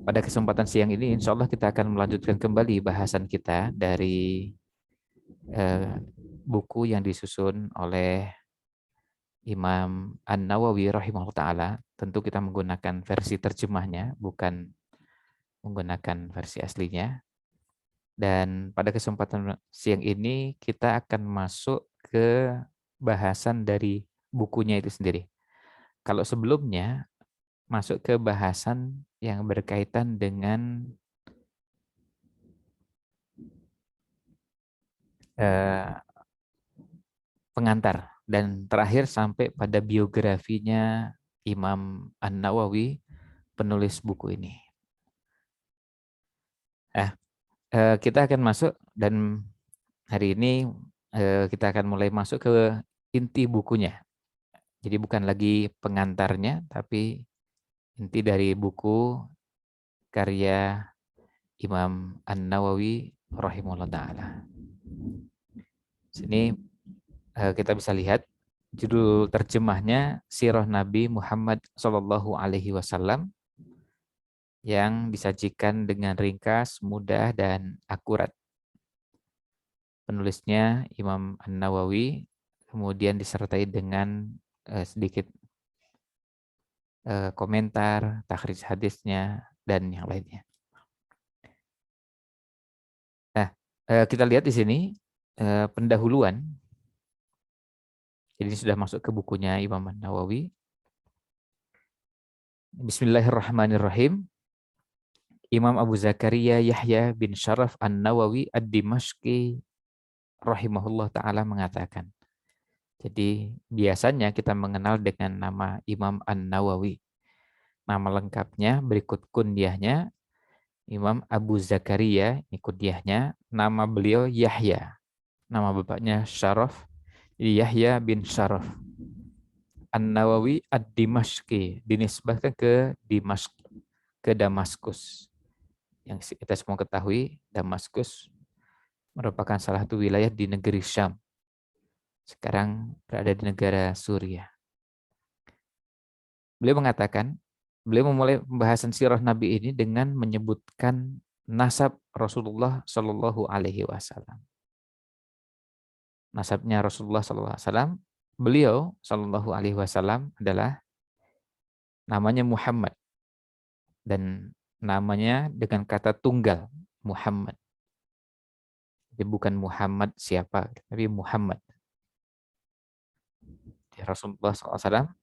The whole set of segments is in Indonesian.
Pada kesempatan siang ini, insya Allah kita akan melanjutkan kembali bahasan kita dari buku yang disusun oleh Imam An-Nawawi rahimahullah ta'ala. Tentu kita menggunakan versi terjemahnya, bukan menggunakan versi aslinya. Dan pada kesempatan siang ini, kita akan masuk ke bahasan dari bukunya itu sendiri. Kalau sebelumnya, masuk ke bahasan yang berkaitan dengan pengantar dan terakhir sampai pada biografinya Imam An-Nawawi, penulis buku ini. Nah, kita akan masuk dan hari ini kita akan mulai masuk ke inti bukunya. Jadi bukan lagi pengantarnya, tapi inti dari buku karya Imam An-Nawawi rahimahullah ta'ala. Sini kita bisa lihat judul terjemahnya Sirah Nabi Muhammad Shallallahu Alaihi Wasallam yang disajikan dengan ringkas, mudah, dan akurat. Penulisnya Imam An-Nawawi, kemudian disertai dengan sedikit komentar, takhrij hadisnya, dan yang lainnya. Nah, kita lihat di sini pendahuluan. Jadi sudah masuk ke bukunya Imam An-Nawawi. Bismillahirrahmanirrahim. Imam Abu Zakaria Yahya bin Syaraf An-Nawawi Ad-Dimashqi rahimahullah ta'ala mengatakan. Jadi biasanya kita mengenal dengan nama Imam An-Nawawi. Nama lengkapnya berikut kunyahnya Imam Abu Zakaria, ini kunyahnya. Nama beliau Yahya. Nama bapaknya Syaraf, Yahya bin Syaraf. An-Nawawi Ad-Dimashqi, dinisbahkan ke Dimashq, ke Damaskus. Yang kita semua ketahui, Damaskus merupakan salah satu wilayah di negeri Syam. Sekarang berada di negara Suriah. Beliau mengatakan, beliau memulai pembahasan sirah Nabi ini dengan menyebutkan nasab Rasulullah Shallallahu Alaihi Wasallam. Nasabnya Rasulullah Shallallahu Alaihi Wasallam, beliau Shallallahu Alaihi Wasallam adalah namanya Muhammad dan namanya dengan kata tunggal Muhammad. Jadi bukan Muhammad siapa, tapi Muhammad. Rasulullah SAW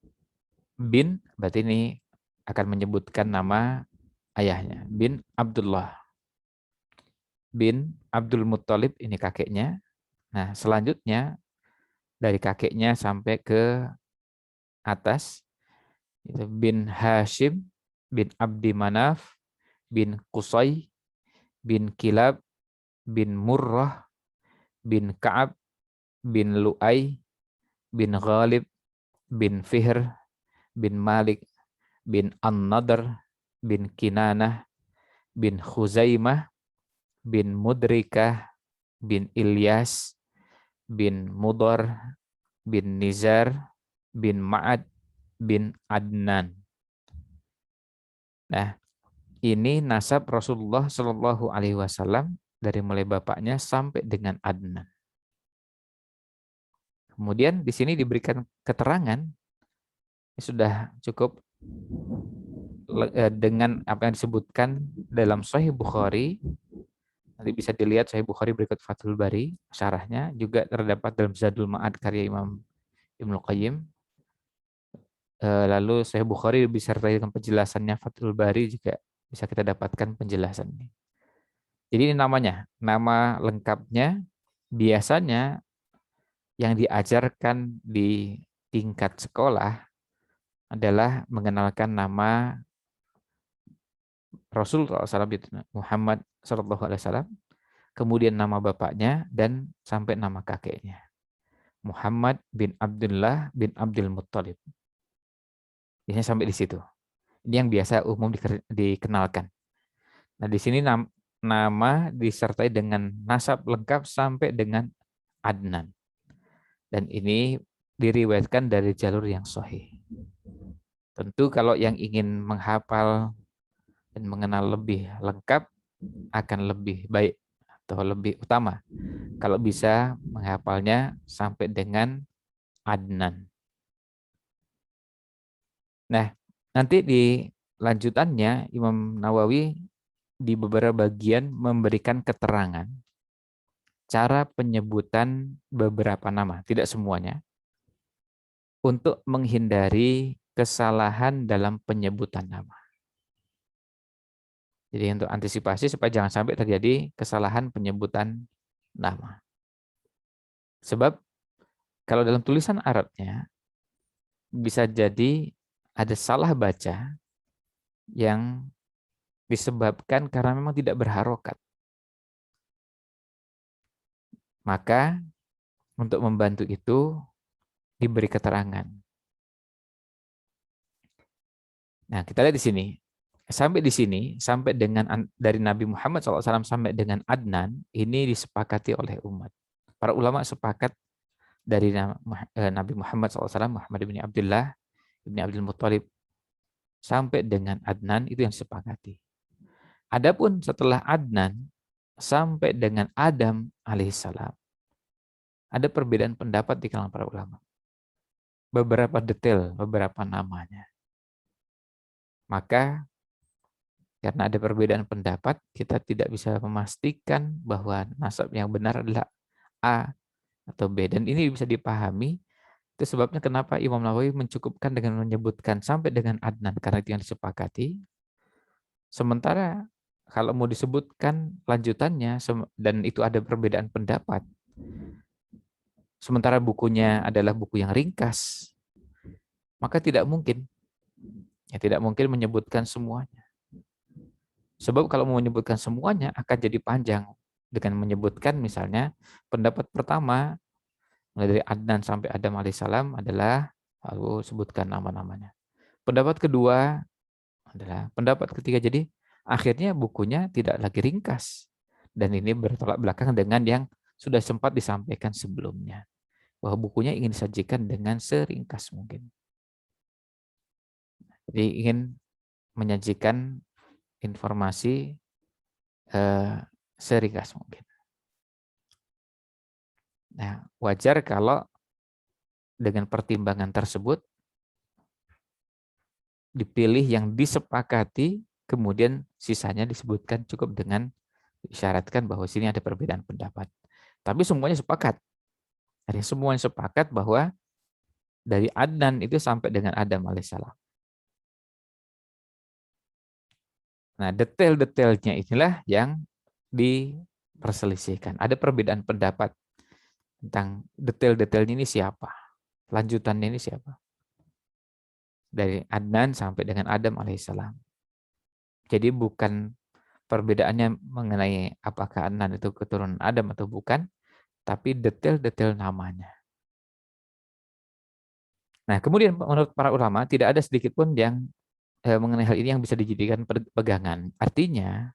bin, berarti ini akan menyebutkan nama ayahnya. Bin Abdullah. Bin Abdul Muttalib, ini kakeknya. Nah, selanjutnya dari kakeknya sampai ke atas, itu bin Hashim, bin Abdi Manaf, bin Qusay, bin Kilab, bin Murrah, bin Ka'ab, bin Lu'ay, bin Ghalib, bin Fihr, bin Malik, bin An-Nadr, bin Kinanah, bin Khuzaimah, bin Mudrikah, bin Ilyas, bin Mudar, bin Nizar, bin Ma'ad, bin Adnan. Nah, ini nasab Rasulullah Shallallahu Alaihi Wasallam dari mulai bapaknya sampai dengan Adnan. Kemudian di sini diberikan keterangan sudah cukup dengan apa yang disebutkan dalam Sahih Bukhari. Nanti bisa dilihat Sahih Bukhari berikut Fathul Bari, syarahnya juga terdapat dalam Zadul Ma'ad karya Imam Ibnu Qayyim. Lalu Sahih Bukhari disertai dengan penjelasannya Fathul Bari juga bisa kita dapatkan penjelasannya. Jadi ini namanya, nama lengkapnya biasanya yang diajarkan di tingkat sekolah adalah mengenalkan nama Rasulullah SAW, Muhammad SAW, kemudian nama bapaknya dan sampai nama kakeknya. Muhammad bin Abdullah bin Abdul Muttalib. Biasanya sampai di situ. Ini yang biasa umum dikenalkan. Nah, di sini nama disertai dengan nasab lengkap sampai dengan Adnan. Dan ini diriwayatkan dari jalur yang sahih. Tentu kalau yang ingin menghafal dan mengenal lebih lengkap akan lebih baik atau lebih utama kalau bisa menghafalnya sampai dengan Adnan. Nah, nanti di lanjutannya Imam Nawawi di beberapa bagian memberikan keterangan cara penyebutan beberapa nama, tidak semuanya, untuk menghindari kesalahan dalam penyebutan nama. Jadi untuk antisipasi supaya jangan sampai terjadi kesalahan penyebutan nama. Sebab kalau dalam tulisan Arabnya bisa jadi ada salah baca yang disebabkan karena memang tidak berharokat. Maka untuk membantu itu diberi keterangan. Nah, kita lihat di sini. Sampai di sini, sampai dengan dari Nabi Muhammad SAW sampai dengan Adnan, ini disepakati oleh umat. Para ulama sepakat dari Nabi Muhammad SAW, Muhammad bin Abdullah, bin Abdul Muttalib, sampai dengan Adnan, itu yang disepakati. Adapun setelah Adnan, sampai dengan Adam alaihissalam, ada perbedaan pendapat di kalangan para ulama. Beberapa detail, beberapa namanya. Maka karena ada perbedaan pendapat, kita tidak bisa memastikan bahwa nasab yang benar adalah A atau B. Dan ini bisa dipahami, itu sebabnya kenapa Imam Nawawi mencukupkan dengan menyebutkan sampai dengan Adnan, karena itu yang disepakati. Sementara kalau mau disebutkan lanjutannya, dan itu ada perbedaan pendapat, sementara bukunya adalah buku yang ringkas, maka tidak mungkin menyebutkan semuanya. Sebab kalau mau menyebutkan semuanya akan jadi panjang dengan menyebutkan misalnya pendapat pertama mulai dari Adnan sampai Adam alaihissalam adalah, lalu sebutkan nama-namanya. Pendapat kedua adalah pendapat ketiga. Jadi akhirnya bukunya tidak lagi ringkas, dan ini bertolak belakang dengan yang sudah sempat disampaikan sebelumnya, bahwa bukunya ingin disajikan dengan seringkas mungkin. Jadi ingin menyajikan informasi seringkas mungkin. Nah, wajar kalau dengan pertimbangan tersebut dipilih yang disepakati, kemudian sisanya disebutkan cukup dengan isyaratkan bahwa sini ada perbedaan pendapat. Tapi semuanya sepakat. Jadi semuanya sepakat bahwa dari Adnan itu sampai dengan Adam alaihissalam. Nah, detail-detailnya inilah yang diperselisihkan. Ada perbedaan pendapat tentang detail-detailnya ini siapa, lanjutannya ini siapa. Dari Adnan sampai dengan Adam alaihissalam. Jadi bukan perbedaannya mengenai apakah Adnan itu keturunan Adam atau bukan, tapi detail-detail namanya. Nah, kemudian menurut para ulama tidak ada sedikit pun yang mengenai hal ini yang bisa dijadikan pegangan. Artinya,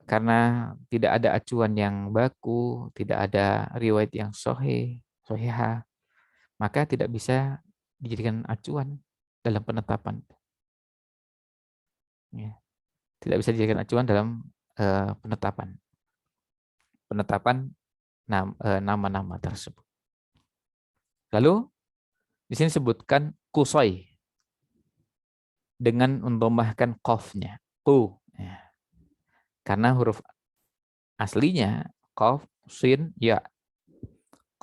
karena tidak ada acuan yang baku, tidak ada riwayat yang sohiha, maka tidak bisa dijadikan acuan dalam penetapan. Ya, tidak bisa dijadikan acuan dalam penetapan nama-nama tersebut. Lalu di sini sebutkan kusoi dengan mendommahkan qafnya. Ya. Karena huruf aslinya qaf, sin, ya.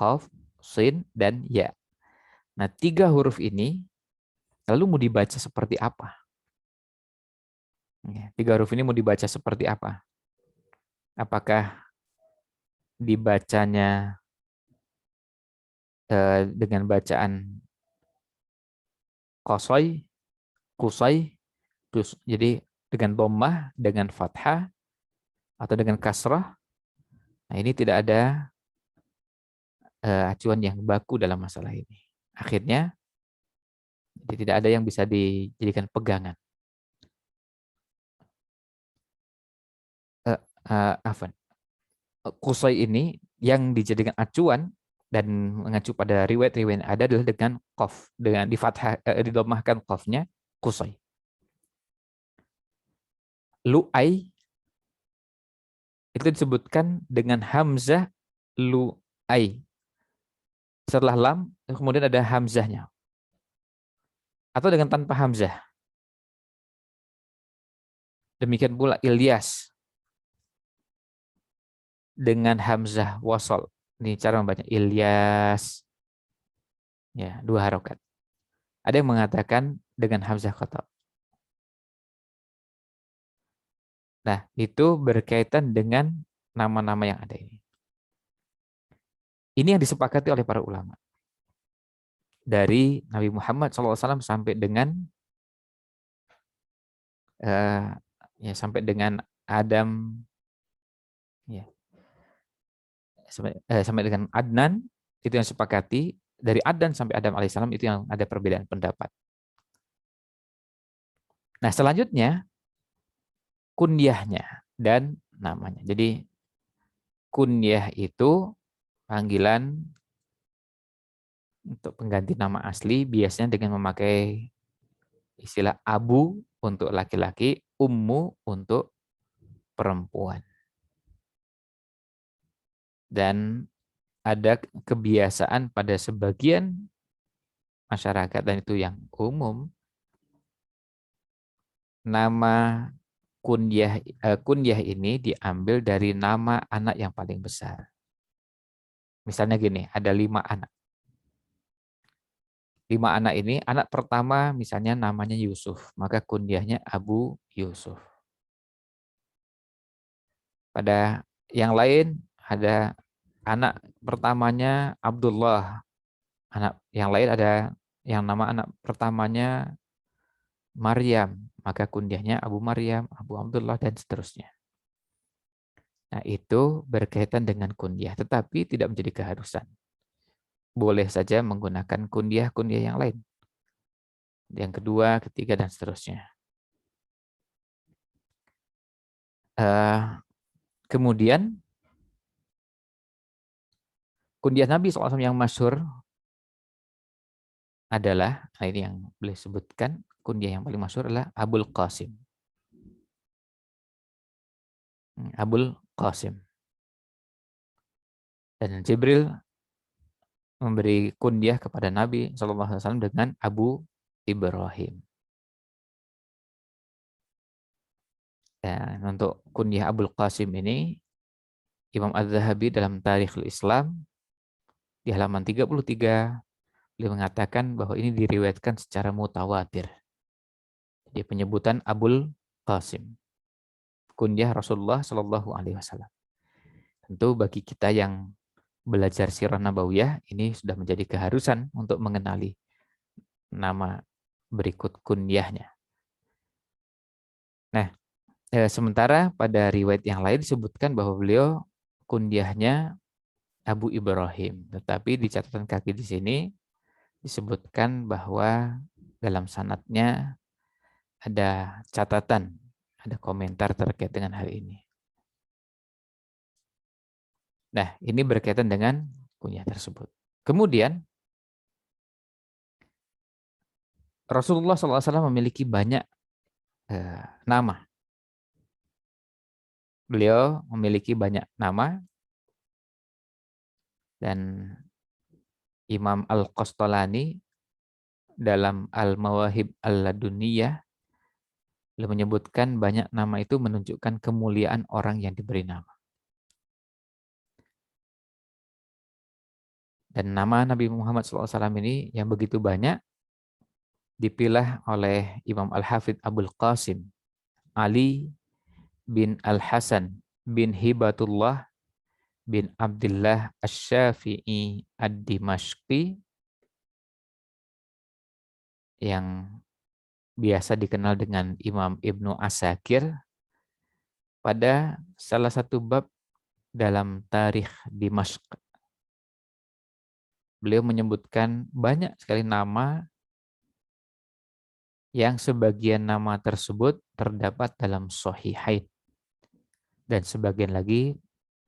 Qaf, sin, dan ya. Nah, 3 huruf ini lalu mau dibaca seperti apa? 3 huruf ini mau dibaca seperti apa? Apakah dibacanya dengan bacaan qasai, kusai, jadi dengan dhammah, dengan fathah, atau dengan kasrah? Nah, ini tidak ada acuan yang baku dalam masalah ini. Akhirnya, tidak ada yang bisa dijadikan pegangan. Afan. Kusai ini yang dijadikan acuan dan mengacu pada riwayat-riwayat ada adalah dengan qaf, dengan di fathah, didomahkan qafnya kusai. Lu'ai itu disebutkan dengan hamzah lu'ai. Setelah lam, kemudian ada hamzahnya. Atau dengan tanpa hamzah. Demikian pula Ilyas dengan hamzah wasol. Ini cara membaca Ilyas. Ya, 2 harokat. Ada yang mengatakan dengan hamzah qata'. Nah, itu berkaitan dengan nama-nama yang ada ini. Ini yang disepakati oleh para ulama. Dari Nabi Muhammad SAW sampai dengan uh, ya sampai dengan Adam, ya sampai dengan Adnan, itu yang sepakati. Dari Adnan sampai Adam alaihissalam itu yang ada perbedaan pendapat. Nah, selanjutnya kunyahnya dan namanya. Jadi kunyah itu panggilan untuk pengganti nama asli, biasanya dengan memakai istilah abu untuk laki-laki, ummu untuk perempuan. Dan ada kebiasaan pada sebagian masyarakat, dan itu yang umum, nama kunyah ini diambil dari nama anak yang paling besar. Misalnya gini, ada 5 anak. 5 anak ini, anak pertama misalnya namanya Yusuf, maka kunyahnya Abu Yusuf. Pada yang lain ada anak pertamanya Abdullah, anak yang lain ada yang nama anak pertamanya Maryam, maka kunyahnya Abu Maryam, Abu Abdullah, dan seterusnya. Nah, itu berkaitan dengan kunyah, tetapi tidak menjadi keharusan. Boleh saja menggunakan kunyah-kunyah yang lain. Yang kedua, ketiga, dan seterusnya. Kemudian, kunyah Nabi SAW yang masyhur adalah, nah ini yang boleh sebutkan, kunyah yang paling masyhur adalah Abul Qasim. Abul Qasim. Dan Jibril memberi kunyah kepada Nabi SAW dengan Abu Ibrahim. Dan untuk kunyah Abul Qasim ini, Imam Az-Zahabi dalam Tarikhul Islam di halaman 33, beliau mengatakan bahwa ini diriwayatkan secara mutawatir. Jadi penyebutan Abul Qasim, kunyah Rasulullah Shallallahu Alaihi Wasallam. Tentu bagi kita yang belajar sirah nabawiyah, ini sudah menjadi keharusan untuk mengenali nama berikut kunyahnya. Nah, sementara pada riwayat yang lain disebutkan bahwa beliau kunyahnya Abu Ibrahim, tetapi di catatan kaki di sini disebutkan bahwa dalam sanadnya ada catatan, ada komentar terkait dengan hal ini. Nah, ini berkaitan dengan kunyah tersebut. Kemudian, Rasulullah SAW memiliki banyak nama. Beliau memiliki banyak nama, dan Imam Al-Qastolani dalam Al-Mawahib Al-Laduniyah beliau menyebutkan banyak nama itu menunjukkan kemuliaan orang yang diberi nama. Dan nama Nabi Muhammad SAW ini yang begitu banyak dipilah oleh Imam Al-Hafidh Abul Qasim Ali bin Al-Hasan bin Hibatullah bin Abdullah Asy-Syafi'i Ad-Dimashqi, yang biasa dikenal dengan Imam Ibnu Asakir, pada salah satu bab dalam Tarikh Dimashq. Beliau menyebutkan banyak sekali nama yang sebagian nama tersebut terdapat dalam Sahihain dan sebagian lagi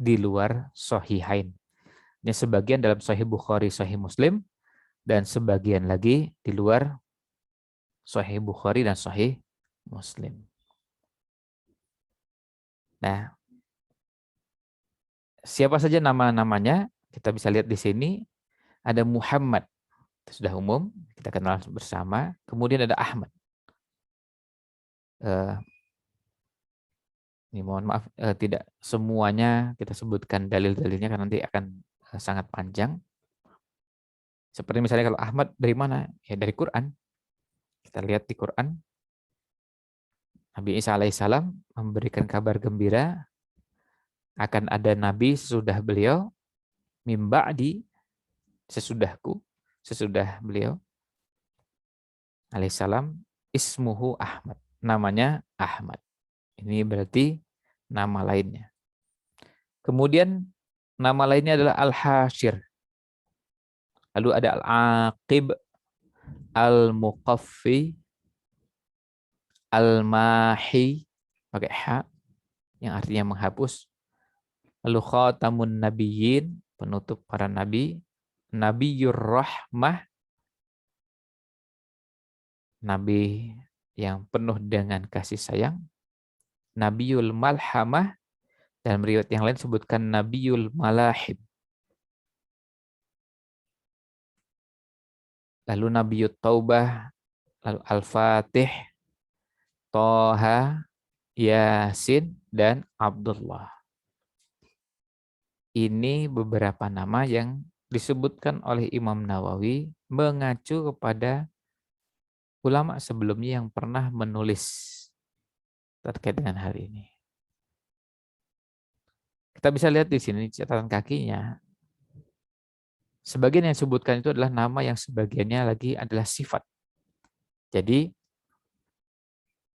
di luar Sahihain. Ini sebagian dalam Sahih Bukhari, Sahih Muslim, dan sebagian lagi di luar Sahih Bukhari dan Sahih Muslim. Nah, siapa saja nama-namanya kita bisa lihat di sini. Ada Muhammad, itu sudah umum, kita kenal bersama. Kemudian ada Ahmad. Eh, ini mohon maaf, tidak semuanya kita sebutkan dalil-dalilnya karena nanti akan sangat panjang. Seperti misalnya kalau Ahmad dari mana? Ya dari Quran. Kita lihat di Quran, Nabi Isa alaihissalam memberikan kabar gembira akan ada nabi sesudah beliau, mimba di sesudahku, sesudah beliau alaihissalam, ismuhu Ahmad. Namanya Ahmad. Ini berarti nama lainnya. Kemudian nama lainnya adalah Al-Hashir. Lalu ada Al-Aqib, Al-Muqaffi, Al-Mahi, pakai ha, yang artinya menghapus. Lalu Khatamun Nabiyyin, penutup para nabi. Nabiyur Rahmah, nabi yang penuh dengan kasih sayang. Nabiyul Malhamah, dan riwayat yang lain sebutkan Nabiyul Malahib. Lalu Nabiyut Taubah, lalu Al-Fatih, Toha, Yasin, dan Abdullah. Ini beberapa nama yang disebutkan oleh Imam Nawawi mengacu kepada ulama sebelumnya yang pernah menulis terkait dengan hal ini. Kita bisa lihat di sini catatan kakinya. Sebagian yang disebutkan itu adalah nama yang sebagiannya lagi adalah sifat. Jadi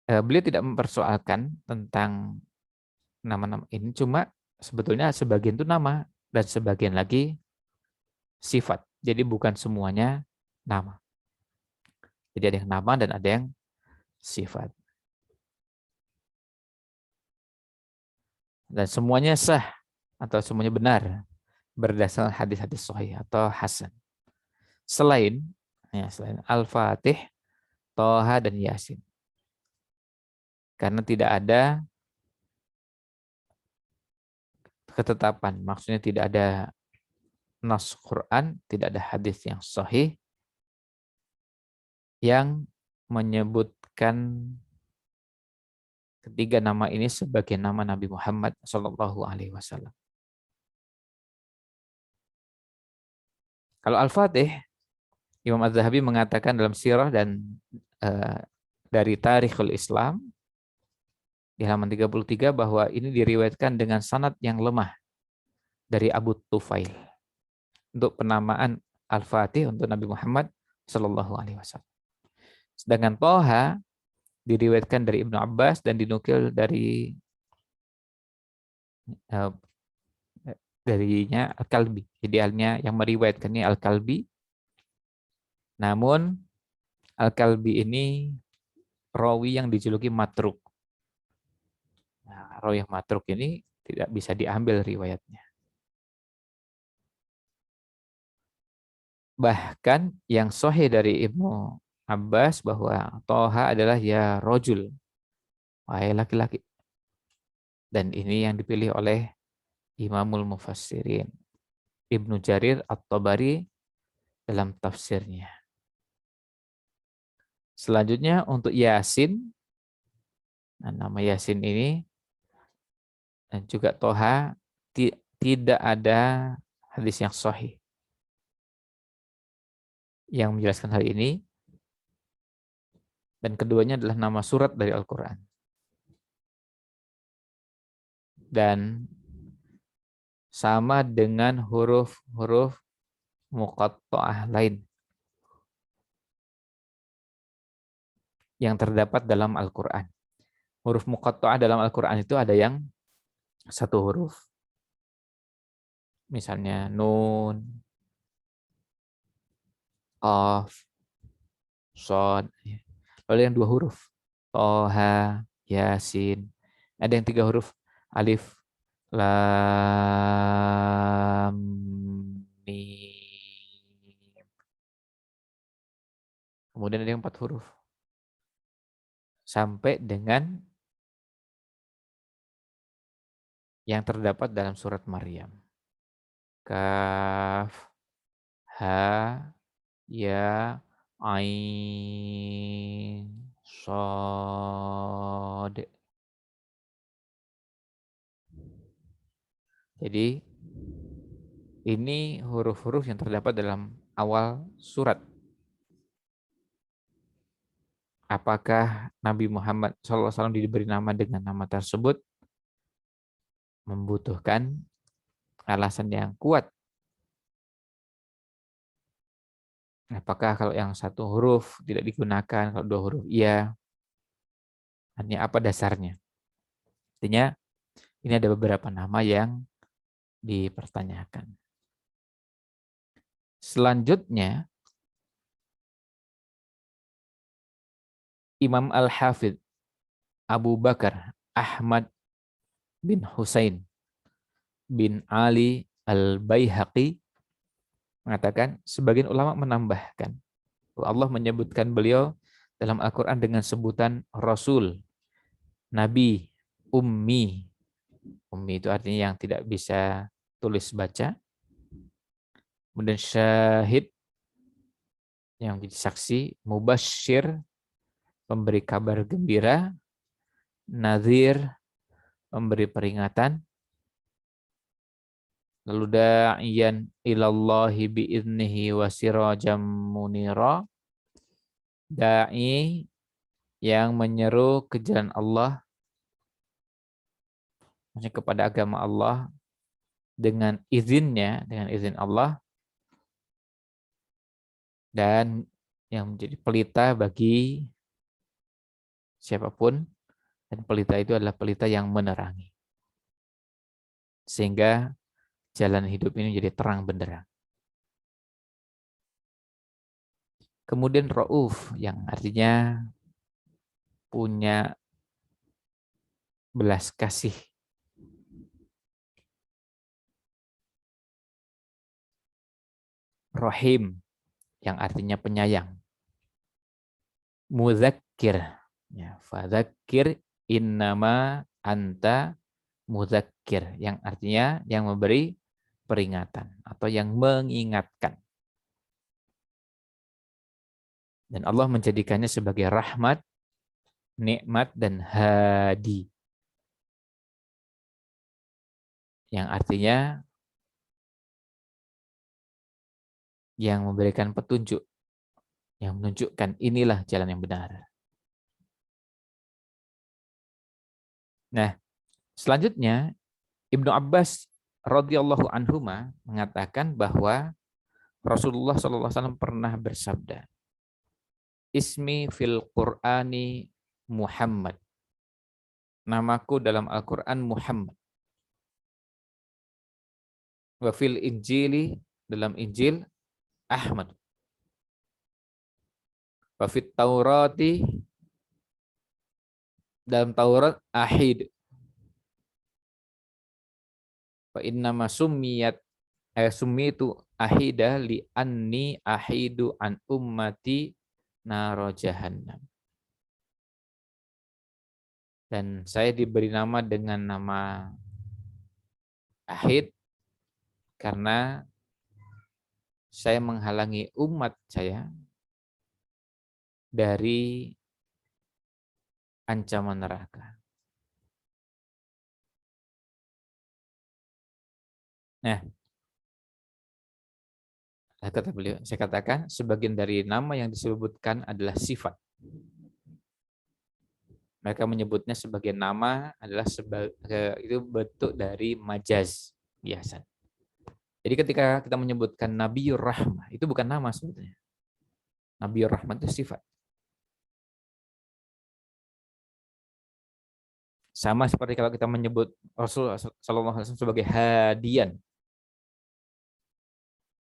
beliau tidak mempersoalkan tentang nama-nama ini, cuma sebetulnya sebagian itu nama dan sebagian lagi sifat. Jadi bukan semuanya nama. Jadi ada yang nama dan ada yang sifat. Dan semuanya sah atau semuanya benar berdasarkan hadis-hadis sahih atau hasan. Selain selain Al-Fatih, Toha, dan Yasin. Karena tidak ada ketetapan, maksudnya tidak ada nas Quran, tidak ada hadis yang sahih yang menyebutkan ketiga nama ini sebagai nama Nabi Muhammad Shallallahu Alaihi Wasallam. Kalau Al-Fatih, Imam Az-Zahabi mengatakan dalam sirah dan uh, dari Tarikhul Islam di halaman 33 bahwa ini diriwayatkan dengan sanad yang lemah dari Abu Tufail untuk penamaan Al-Fatih untuk Nabi Muhammad Shallallahu Alaihi Wasallam. Sedangkan Toha diriwayatkan dari Ibnu Abbas dan dinukil uh, darinya Al-Kalbi. Idealnya yang meriwayatkannya Al-Kalbi. Namun Al-Kalbi ini rawi yang dijuluki matruk. Nah, rawi yang matruk ini tidak bisa diambil riwayatnya. Bahkan yang sahih dari Ibnu Abbas bahwa Toha adalah ya rojul, wahai laki-laki. Dan ini yang dipilih oleh Imamul Mufassirin, Ibnu Jarir At-Tabari dalam tafsirnya. Selanjutnya untuk Yasin, nah, nama Yasin ini dan juga Toha tidak ada hadis yang sahih yang menjelaskan hal ini. Dan keduanya adalah nama surat dari Al-Quran. Dan sama dengan huruf-huruf muqatta'ah lain yang terdapat dalam Al-Quran. Huruf muqatta'ah dalam Al-Quran itu ada yang satu huruf. Misalnya nun, qaf, shod. Lalu yang dua huruf. Toha, Yasin. Ada yang tiga huruf. Alif, lam, mim. Kemudian ada yang empat huruf. Sampai dengan yang terdapat dalam surat Maryam. Kaf, ha, ya, ain, sod. Jadi ini huruf-huruf yang terdapat dalam awal surat. Apakah Nabi Muhammad SAW diberi nama dengan nama tersebut? Membutuhkan alasan yang kuat. Apakah kalau yang satu huruf tidak digunakan, kalau dua huruf iya? Hanya apa dasarnya? Artinya ini ada beberapa nama yang dipertanyakan. Selanjutnya, Imam Al-Hafidh Abu Bakar Ahmad bin Husain bin Ali Al-Baihaqi mengatakan, sebagian ulama menambahkan, Allah menyebutkan beliau dalam Al-Quran dengan sebutan Rasul, Nabi, Ummi. Ummi itu artinya yang tidak bisa tulis baca. Kemudian syahid, yang menjadi saksi, mubasyir, pemberi kabar gembira, nadhir, memberi peringatan, lalu da'iyan ilallahi bi'idnihi wa sirajam munira, da'i yang menyeru ke jalan Allah, maksudnya kepada agama Allah dengan izinnya, dengan izin Allah, dan yang menjadi pelita bagi siapapun, dan pelita itu adalah pelita yang menerangi. Sehingga jalan hidup ini menjadi terang benderang. Kemudian Rauf yang artinya punya belas kasih. Rahim yang artinya penyayang. Muzakkir, ya, fadzakir innama anta muzakkir, yang artinya yang memberi peringatan atau yang mengingatkan. Dan Allah menjadikannya sebagai rahmat, nikmat, dan hadi, yang artinya yang memberikan petunjuk, yang menunjukkan inilah jalan yang benar. Nah, selanjutnya Ibnu Abbas radhiyallahu anhuma mengatakan bahwa Rasulullah SAW pernah bersabda, Ismi fil Qur'ani Muhammad. Namaku dalam Al-Quran Muhammad. Wa fil Injili, dalam Injil Ahmad. Wa fit Taurati, dalam Taurat Ahid. Wa innama summiyat summitu ahida li anni ahidu an ummati naro jahannam. Dan saya diberi nama dengan nama Ahid karena saya menghalangi umat saya dari ancaman neraka. Nah, kata beliau, saya katakan sebagian dari nama yang disebutkan adalah sifat. Mereka menyebutnya sebagai nama adalah itu bentuk dari majaz biasa. Jadi ketika kita menyebutkan Nabiur Rahmah, itu bukan nama sebetulnya. Nabiur Rahmah itu sifat. Sama seperti kalau kita menyebut Rasulullah SAW sebagai hadian.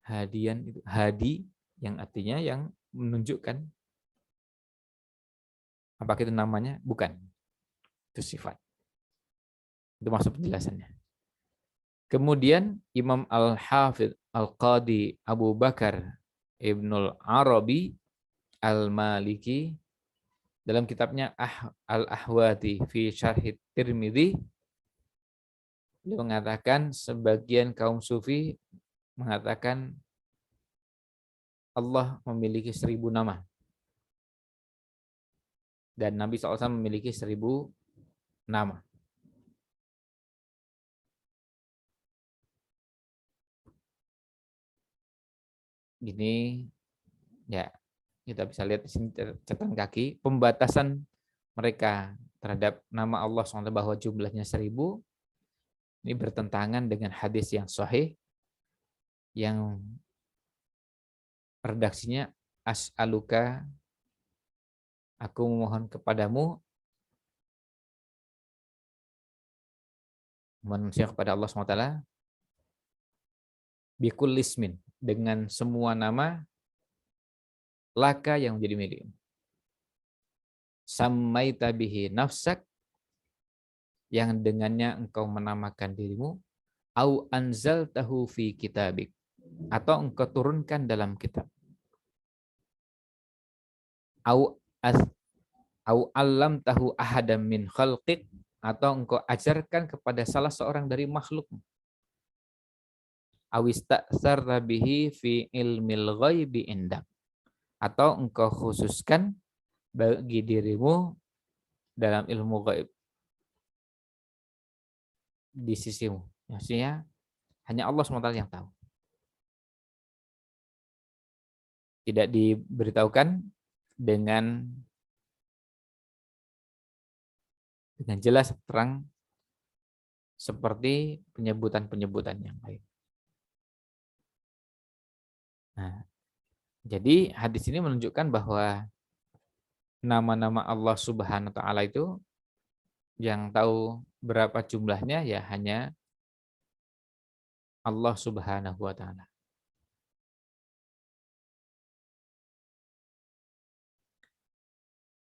Hadian itu hadi yang artinya yang menunjukkan. Apakah itu namanya? Bukan. Itu sifat. Itu masuk penjelasannya. Kemudian Imam Al-Hafidh Al-Qadi Abu Bakar Ibnul Arabi Al-Maliki dalam kitabnya Al-Ahwati fi Syarh Tirmidzi Beliau mengatakan sebagian kaum sufi mengatakan Allah memiliki 1000 nama dan Nabi SAW memiliki 1000 nama. Ini ya kita bisa lihat di sini catatan kaki pembatasan mereka terhadap nama Allah SWT bahwa jumlahnya 1000 ini bertentangan dengan hadis yang sahih yang redaksinya as'aluka, aku memohon kepadamu, manusia kepada Allah SWT bikul ismin, dengan semua nama laka yang menjadi milik. Sammaita bihi nafsak, yang dengannya engkau menamakan dirimu, au anzaltahu fi kitabik, atau engkau turunkan dalam kitab. Au alam tahu ahadam min khalqik, atau engkau ajarkan kepada salah seorang dari makhluk. Awista'sarta bihi fi ilmil ghaibi indak, atau engkau khususkan bagi dirimu dalam ilmu gaib di sisimu. Maksudnya hanya Allah SWT yang tahu. Tidak diberitahukan dengan jelas terang seperti penyebutan-penyebutan yang lain. Nah, jadi hadis ini menunjukkan bahwa nama-nama Allah Subhanahu wa taala itu yang tahu berapa jumlahnya ya hanya Allah Subhanahu wa taala.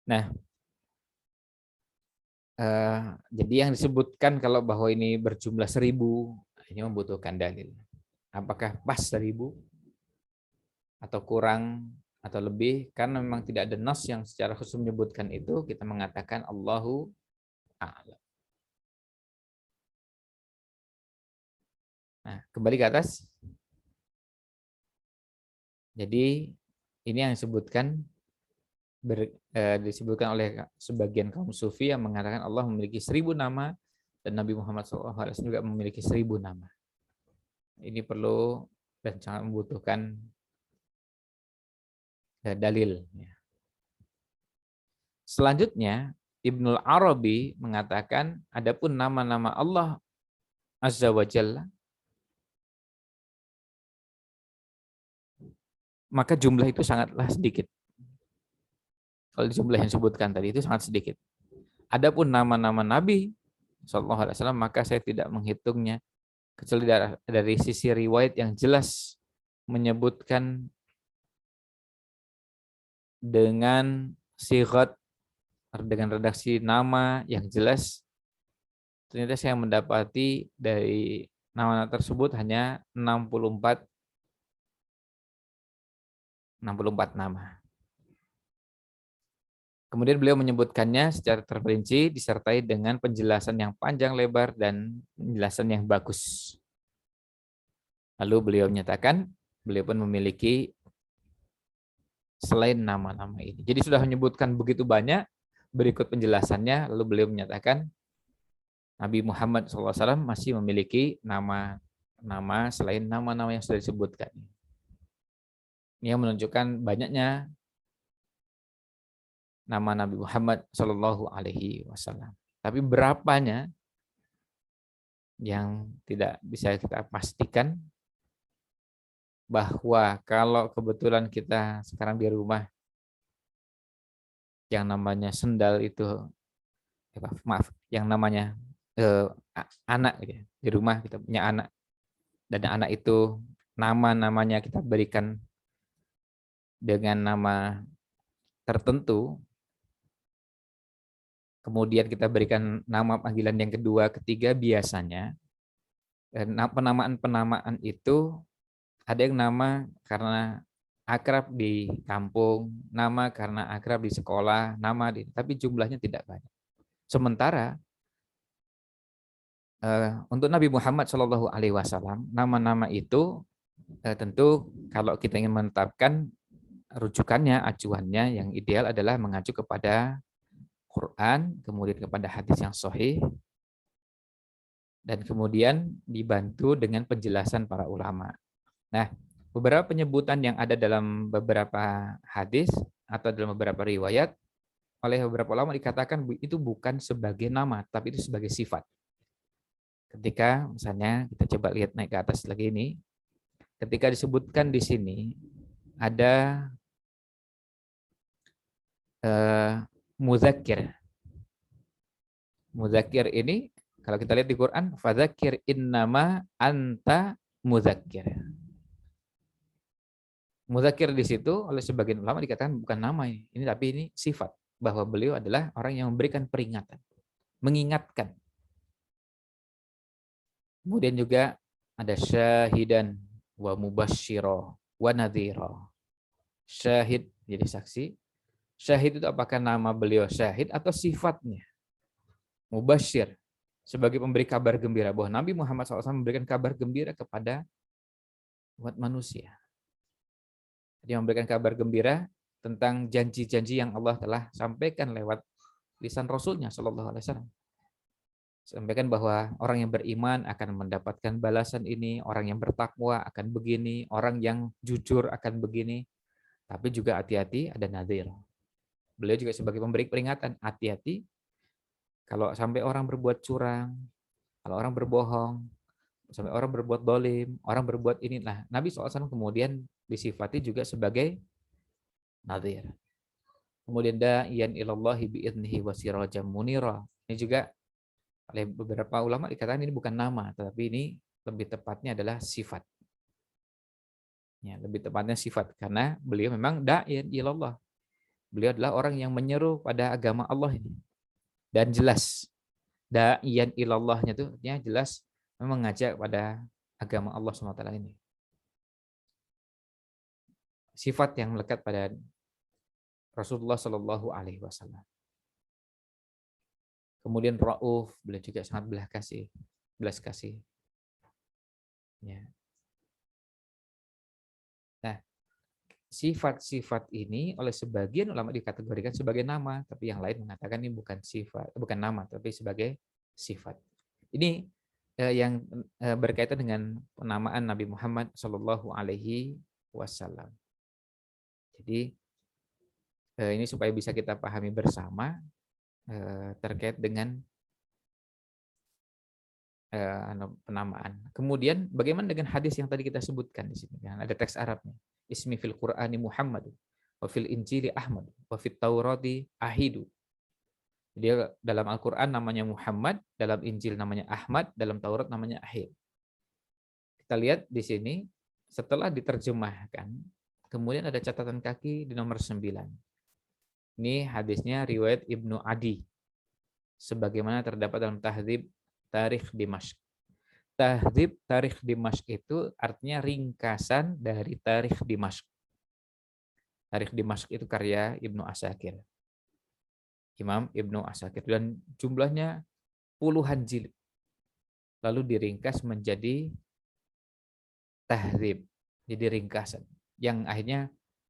Nah, jadi yang disebutkan kalau bahwa ini berjumlah 1000 ini membutuhkan dalil. Apakah pas 1000 atau kurang atau lebih? Karena memang tidak ada nas yang secara khusus menyebutkan itu, kita mengatakan Allahu a'lam. Nah, kembali ke atas. Jadi ini yang disebutkan oleh sebagian kaum sufi yang mengatakan Allah memiliki 1000 nama dan Nabi Muhammad SAW juga memiliki 1000 nama. Ini perlu dan sangat membutuhkan dalil. Selanjutnya Ibnul Arabi mengatakan adapun nama-nama Allah Azza wa Jalla maka jumlah itu sangatlah sedikit. Kalau jumlah yang disebutkan tadi itu sangat sedikit. Adapun nama-nama Nabi SAW maka saya tidak menghitungnya kecuali dari sisi riwayat yang jelas menyebutkan dengan sighat, dengan redaksi nama yang jelas. Ternyata saya mendapati dari nama tersebut hanya 64 nama. Kemudian beliau menyebutkannya secara terperinci disertai dengan penjelasan yang panjang lebar dan penjelasan yang bagus. Lalu beliau menyatakan beliau pun memiliki selain nama-nama ini. Jadi sudah menyebutkan begitu banyak, berikut penjelasannya, lalu beliau menyatakan Nabi Muhammad SAW masih memiliki nama selain nama-nama yang sudah disebutkan. Ini yang menunjukkan banyaknya nama Nabi Muhammad SAW. Tapi berapanya yang tidak bisa kita pastikan, bahwa kalau kebetulan kita sekarang di rumah yang namanya sendal itu, yang namanya anak gitu. Di rumah kita punya anak dan anak itu namanya kita berikan dengan nama tertentu, kemudian kita berikan nama panggilan yang kedua, ketiga, biasanya penamaan itu ada yang nama karena akrab di kampung, nama karena akrab di sekolah, tapi jumlahnya tidak banyak. Sementara Untuk Nabi Muhammad Shallallahu Alaihi Wasallam, nama-nama itu tentu kalau kita ingin menetapkan rujukannya, acuannya yang ideal adalah mengacu kepada Quran, kemudian kepada hadis yang sahih, dan kemudian dibantu dengan penjelasan para ulama. Nah, beberapa penyebutan yang ada dalam beberapa hadis atau dalam beberapa riwayat oleh beberapa ulama dikatakan itu bukan sebagai nama, tapi itu sebagai sifat. Ketika misalnya kita coba lihat naik ke atas lagi ini, ketika disebutkan di sini ada muzakir. Muzakir ini kalau kita lihat di Quran, fadzakir innama anta muzakir. Muzakir di situ oleh sebagian ulama dikatakan bukan nama ini tapi ini sifat bahwa beliau adalah orang yang memberikan peringatan, mengingatkan. Kemudian juga ada syahidan wa mubasysyira wa nadhira. Syahid jadi saksi. Syahid itu apakah nama beliau syahid atau sifatnya? Mubasysyir sebagai pemberi kabar gembira bahwa Nabi Muhammad SAW memberikan kabar gembira kepada umat manusia. Dia memberikan kabar gembira tentang janji-janji yang Allah telah sampaikan lewat lisan Rasulnya Shallallahu Alaihi Wasallam. Sampaikan bahwa orang yang beriman akan mendapatkan balasan ini, orang yang bertakwa akan begini, orang yang jujur akan begini. Tapi juga hati-hati ada nadhir. Beliau juga sebagai pemberi peringatan, hati-hati kalau sampai orang berbuat curang, kalau orang berbohong, sampai orang berbuat dolim, orang berbuat ini. Nah, Nabi SAW kemudian disifati juga sebagai nadhir. Kemudian da'iyan ilallahi bi'idnihi wa sirajam munira. Ini juga oleh beberapa ulama dikatakan ini bukan nama, tetapi ini lebih tepatnya adalah sifat. Ya, lebih tepatnya sifat karena beliau memang da'iyan ilallah. Beliau adalah orang yang menyeru pada agama Allah ini. Dan jelas da'iyan ilallahnya itu jelas memang mengajak pada agama Allah SWT ini. Sifat yang melekat pada Rasulullah Shallallahu Alaihi Wasallam. Kemudian Rauf, beliau juga sangat belas kasih. Ya. Nah, sifat-sifat ini oleh sebagian ulama dikategorikan sebagai nama, tapi yang lain mengatakan ini bukan sifat, bukan nama, tapi sebagai sifat. Ini yang berkaitan dengan penamaan Nabi Muhammad Shallallahu Alaihi Wasallam. Jadi ini supaya bisa kita pahami bersama terkait dengan penamaan. Kemudian bagaimana dengan hadis yang tadi kita sebutkan di sini? Ada teks Arabnya. Ismi fil Qur'ani Muhammad, wa fil Injili Ahmad, wa fit Taurati Ahidu. Dia dalam Al-Qur'an namanya Muhammad, dalam Injil namanya Ahmad, dalam Taurat namanya Ahid. Kita lihat di sini setelah diterjemahkan, kemudian ada catatan kaki di nomor 9. Ini hadisnya riwayat Ibnu Adi. Sebagaimana terdapat dalam Tahdzib Tarikh Dimashq. Tahdzib Tarikh Dimashq itu artinya ringkasan dari Tarikh Dimashq. Tarikh Dimashq itu karya Ibnu Asakir. Imam Ibnu Asakir. Dan jumlahnya puluhan jilid. Lalu diringkas menjadi tahdzib. Jadi ringkasan. Yang akhirnya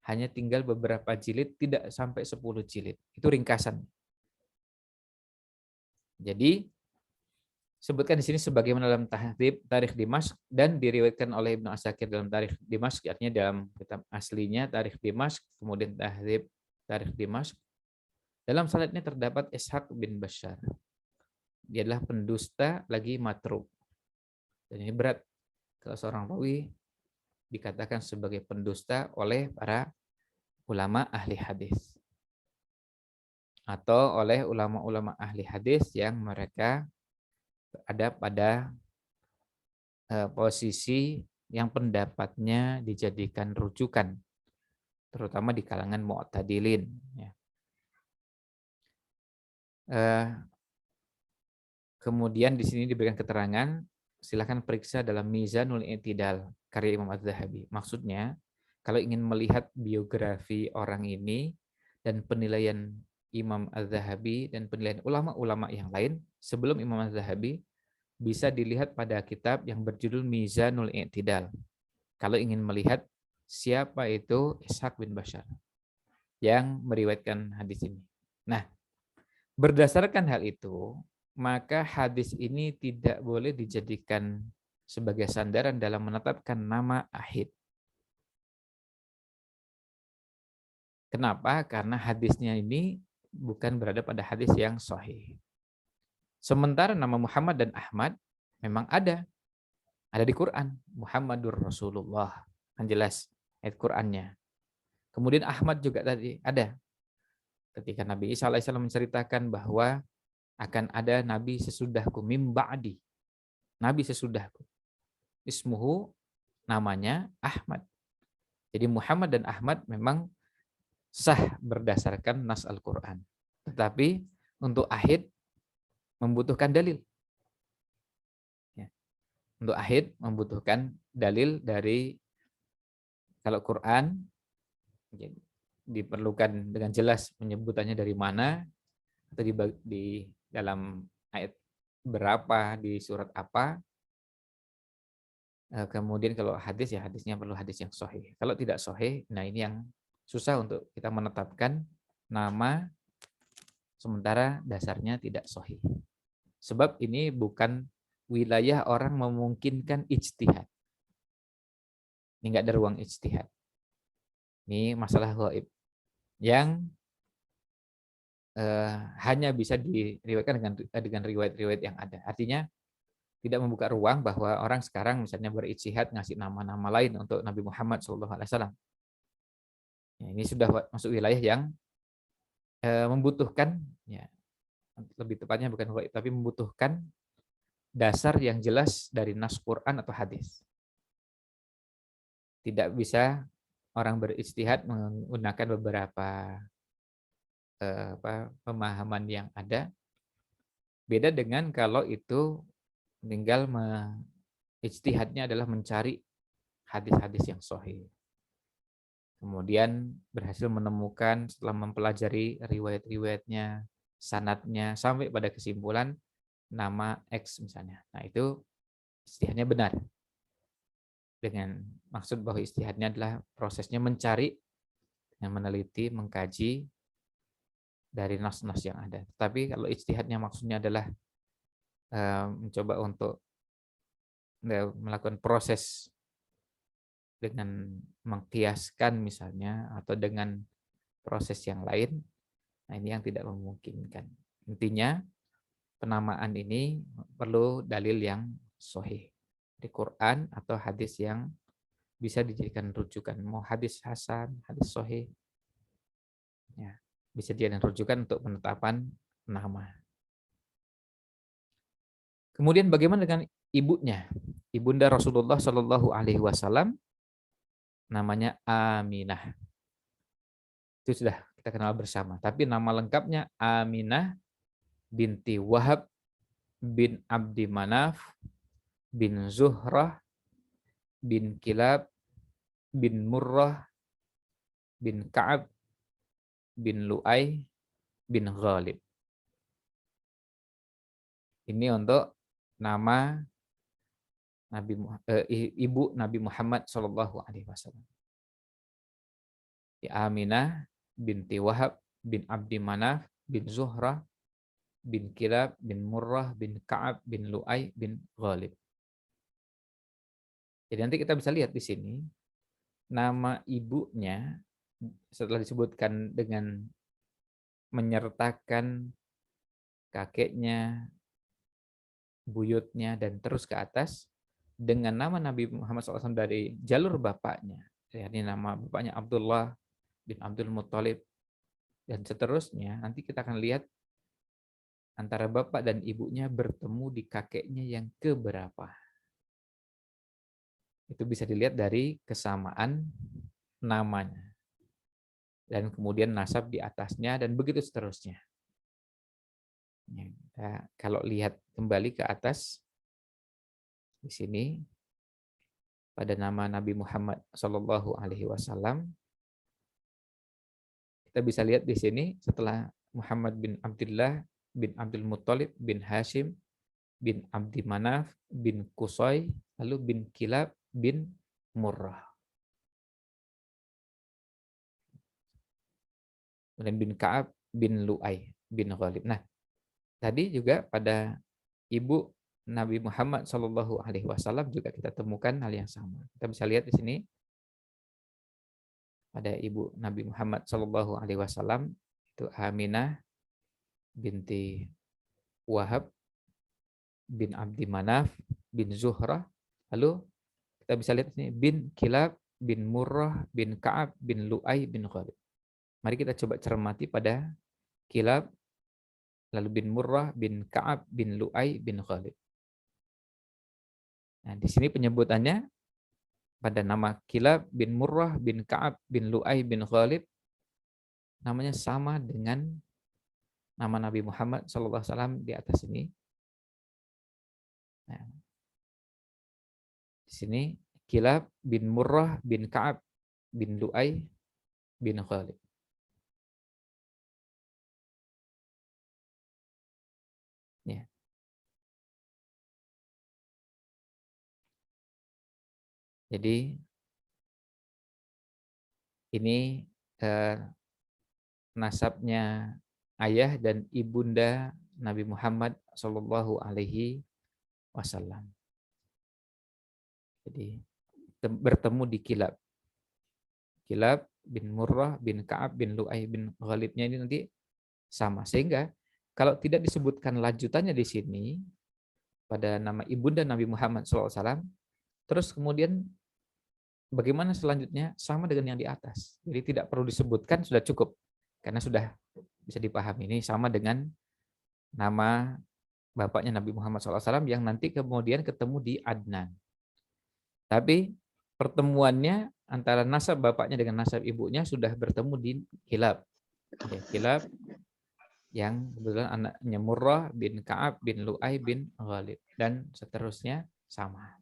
hanya tinggal beberapa jilid, tidak sampai 10 jilid. Itu ringkasan. Jadi sebutkan di sini sebagaimana dalam Tahdzib Tarikh Dimashq dan diriwayatkan oleh Ibnu Asakir dalam Tarikh Dimashq, artinya dalam kitab aslinya Tarikh Dimashq, kemudian Tahdzib Tarikh Dimashq. Dalam sanadnya terdapat Ishaq bin Bashar. Dia adalah pendusta lagi matruk. Dan ini berat kalau seorang rawi dikatakan sebagai pendusta oleh para ulama ahli hadis atau oleh ulama-ulama ahli hadis yang mereka ada pada posisi yang pendapatnya dijadikan rujukan, terutama di kalangan mu'tadilin. Kemudian di sini diberikan keterangan, silakan periksa dalam Mizanul I'tidal karya Imam Az-Zahabi. Maksudnya, kalau ingin melihat biografi orang ini dan penilaian Imam Az-Zahabi dan penilaian ulama-ulama yang lain sebelum Imam Az-Zahabi, bisa dilihat pada kitab yang berjudul Mizanul I'tidal. Kalau ingin melihat siapa itu Ishaq bin Bashar yang meriwayatkan hadis ini. Nah, berdasarkan hal itu, maka hadis ini tidak boleh dijadikan sebagai sandaran dalam menetapkan nama Ahid. Kenapa? Karena hadisnya ini bukan berada pada hadis yang sahih. Sementara nama Muhammad dan Ahmad memang ada di Quran. Muhammadur Rasulullah, kan jelas ayat Qurannya. Kemudian Ahmad juga tadi ada. Ketika Nabi Isa alaihissalam menceritakan bahwa akan ada nabi sesudahku, mim ba'di. Nabi sesudahku. Ismuhu, namanya Ahmad. Jadi Muhammad dan Ahmad memang sah berdasarkan nas Al-Quran. Tetapi untuk ahid membutuhkan dalil. Ya. Untuk ahid membutuhkan dalil dari, kalau Quran diperlukan dengan jelas penyebutannya dari mana, atau di dalam ayat berapa, di surat apa. Kemudian kalau hadis, ya hadisnya perlu hadis yang sahih. Kalau tidak sahih, nah ini yang susah untuk kita menetapkan nama sementara dasarnya tidak sahih. Sebab ini bukan wilayah orang memungkinkan ijtihad. Ini enggak ada ruang ijtihad. Ini masalah gaib yang hanya bisa diriwayatkan dengan riwayat-riwayat yang ada. Artinya tidak membuka ruang bahwa orang sekarang misalnya berijtihad ngasih nama-nama lain untuk Nabi Muhammad SAW. Ya, ini sudah masuk wilayah yang membutuhkan, ya, lebih tepatnya bukan gaib, tapi membutuhkan dasar yang jelas dari nas Quran atau hadis. Tidak bisa orang berijtihad menggunakan beberapa pemahaman yang ada. Beda dengan kalau itu tinggal ijtihadnya adalah mencari hadis-hadis yang sahih. Kemudian berhasil menemukan setelah mempelajari riwayat-riwayatnya, sanadnya, sampai pada kesimpulan nama X misalnya. Nah itu ijtihadnya benar. Dengan maksud bahwa ijtihadnya adalah prosesnya mencari, yang meneliti, mengkaji dari nas-nas yang ada. Tapi kalau ijtihadnya maksudnya adalah mencoba untuk melakukan proses dengan mengkiaskan misalnya, atau dengan proses yang lain, nah ini yang tidak memungkinkan. Intinya penamaan ini perlu dalil yang sahih di Quran atau hadis yang bisa dijadikan rujukan. Mau hadis hasan, hadis sahih, ya, bisa dijadikan rujukan untuk penetapan nama. Kemudian bagaimana dengan ibunya? Ibunda Rasulullah Shallallahu Alaihi Wasallam namanya Aminah. Itu sudah kita kenal bersama. Tapi nama lengkapnya Aminah binti Wahab bin Abdi Manaf bin Zuhrah bin Kilab bin Murrah bin Ka'ab bin Lu'ay bin Ghalib. Ini untuk nama ibu Nabi Muhammad Shallallahu Alaihi Wasallam. Aminah binti Wahab bin Abdi Manaf bin Zuhrah bin Kilab bin Murrah bin Ka'ab bin Lu'ay bin Ghalib. Jadi nanti kita bisa lihat di sini nama ibunya setelah disebutkan dengan menyertakan kakeknya, buyutnya, dan terus ke atas dengan nama Nabi Muhammad SAW dari jalur bapaknya. Ini nama bapaknya Abdullah bin Abdul Muttalib dan seterusnya. Nanti kita akan lihat antara bapak dan ibunya bertemu di kakeknya yang keberapa. Itu bisa dilihat dari kesamaan namanya. Dan kemudian nasab di atasnya dan begitu seterusnya. Kita kalau lihat kembali ke atas di sini pada nama Nabi Muhammad Shallallahu Alaihi Wasallam, kita bisa lihat di sini setelah Muhammad bin Abdullah bin Abdul Muttalib bin Hashim bin Abdi Manaf bin Qusay, lalu bin Kilab bin Murrah. Kemudian bin Ka'ab bin Lu'ay bin Ghalib. Nah, tadi juga pada ibu Nabi Muhammad Shallallahu Alaihi Wasallam juga kita temukan hal yang sama. Kita bisa lihat di sini pada ibu Nabi Muhammad Shallallahu Alaihi Wasallam itu Aminah binti Wahab bin Abdi Manaf bin Zuhrah. Lalu kita bisa lihat ini bin Kilab bin Murrah bin Ka'ab bin Lu'ay bin Ghalib. Mari kita coba cermati pada Kilab, lalu bin Murrah bin Ka'ab bin Lu'ay bin Ghalib. Nah, di sini penyebutannya pada nama Kilab bin Murrah bin Ka'ab bin Lu'ay bin Ghalib namanya sama dengan nama Nabi Muhammad SAW di atas ini. Nah, di sini Kilab bin Murrah bin Ka'ab bin Lu'ay bin Ghalib. Ya. Jadi ini nasabnya ayah dan ibunda Nabi Muhammad Shallallahu Alaihi Wasallam. Jadi bertemu di Kilab. Kilab bin Murrah bin Ka'ab bin Lu'ay bin Ghalibnya ini nanti sama. Sehingga kalau tidak disebutkan lanjutannya di sini pada nama ibunda Nabi Muhammad SAW, terus kemudian bagaimana selanjutnya sama dengan yang di atas. Jadi tidak perlu disebutkan, sudah cukup. Karena sudah bisa dipahami ini sama dengan nama bapaknya Nabi Muhammad SAW yang nanti kemudian ketemu di Adnan. Tapi pertemuannya antara nasab bapaknya dengan nasab ibunya sudah bertemu di Kilab. Ya, Kilab yang kebetulan anaknya Murrah bin Ka'ab bin Lu'ay bin Ghalib. Dan seterusnya sama.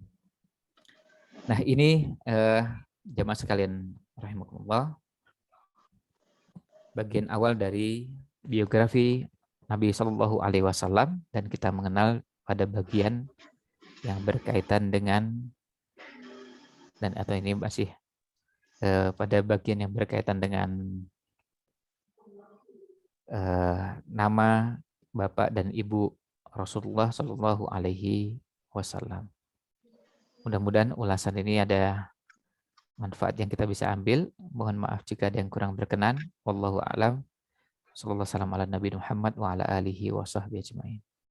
Nah ini jamaah sekalian rahimakumullah, bagian awal dari biografi Nabi Shallallahu Alaihi Wasallam, dan kita mengenal pada bagian yang berkaitan dengan atau ini masih pada bagian yang berkaitan dengan nama bapak dan ibu Rasulullah Shallallahu Alaihi Wasallam. Mudah-mudahan ulasan ini ada manfaat yang kita bisa ambil. Mohon maaf jika ada yang kurang berkenan. Wallahu a'lam. Sallallahu alaihi wasallam ala Nabi Muhammad wa ala alihi wa sahbihi ajma'in.